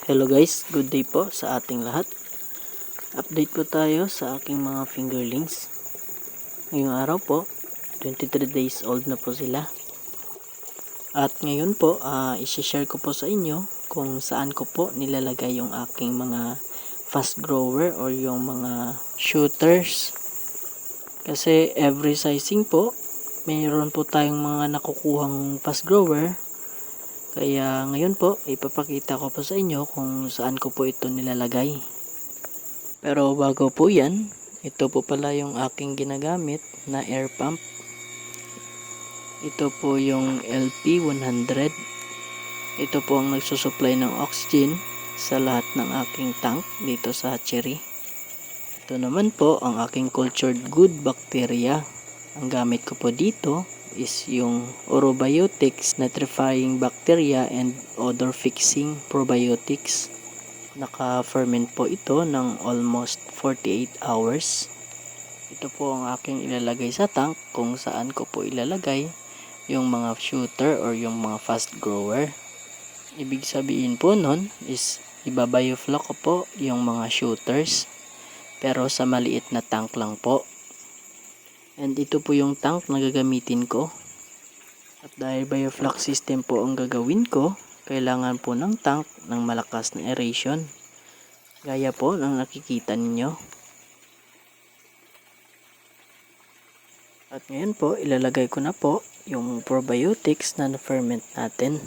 Hello guys, good day po sa ating lahat. Update po tayo sa aking mga fingerlings. Ngayong araw po, 23 days old na po sila. At ngayon po, isi-share ko po sa inyo kung saan ko po nilalagay yung aking mga fast grower or yung mga shooters. Kasi every sizing po, mayroon po tayong mga nakukuhang fast grower. Kaya ngayon po, ipapakita ko po sa inyo kung saan ko po ito nilalagay. Pero bago po yan, ito po pala yung aking ginagamit na air pump. Ito po yung LP100. Ito po ang nagsusupply ng oxygen sa lahat ng aking tank dito sa hatchery. Ito naman po ang aking cultured good bacteria. Ang gamit ko po dito is yung Orobiotics Nitrifying Bacteria and Odor Fixing Probiotics. Naka-ferment po ito ng almost 48 hours. Ito po ang aking ilalagay sa tank kung saan ko po ilalagay yung mga shooter or yung mga fast grower. Ibig sabihin po nun is ibabiofloc ko po yung mga shooters pero sa maliit na tank lang po. And ito po yung tank na gagamitin ko. At dahil biofloc system po ang gagawin ko, kailangan po ng tank ng malakas na aeration. Gaya po ng nakikita ninyo. At ngayon po, ilalagay ko na po yung probiotics na na-ferment natin.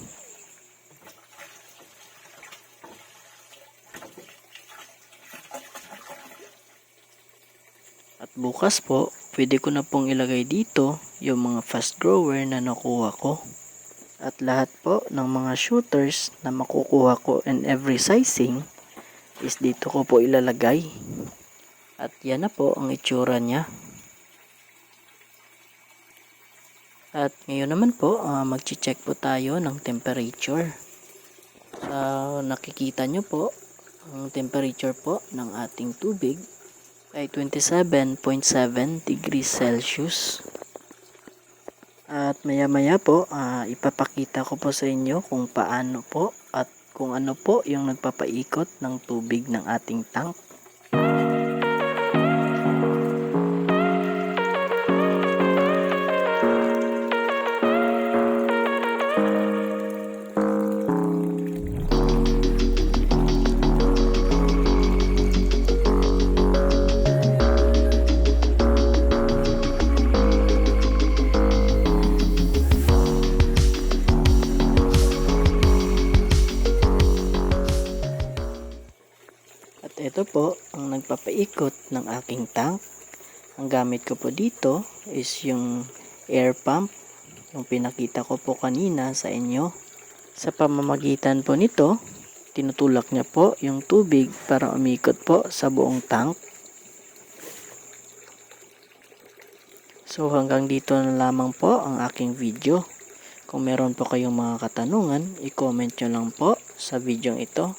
At bukas po, pwede ko na pong ilagay dito yung mga fast grower na nakuha ko. At lahat po ng mga shooters na makukuha ko in every sizing is dito ko po ilalagay. At yan na po ang itsura niya. At ngayon naman po, mag-check po tayo ng temperature. So, nakikita nyo po, ang temperature po ng ating tubig ay 27.7 degrees Celsius. At maya maya po, ipapakita ko po sa inyo kung paano po at kung ano po yung nagpapaikot ng tubig ng ating tank. Ito po ang nagpapaikot ng aking tank. Ang gamit ko po dito is yung air pump, yung pinakita ko po kanina sa inyo. Sa pamamagitan po nito, tinutulak niya po yung tubig para umikot po sa buong tank. So hanggang dito na lamang po ang aking video. Kung meron po kayong mga katanungan, i-comment nyo lang po sa video ito.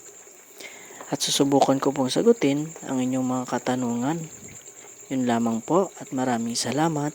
At susubukan ko pong sagutin ang inyong mga katanungan. Yun lamang po at maraming salamat.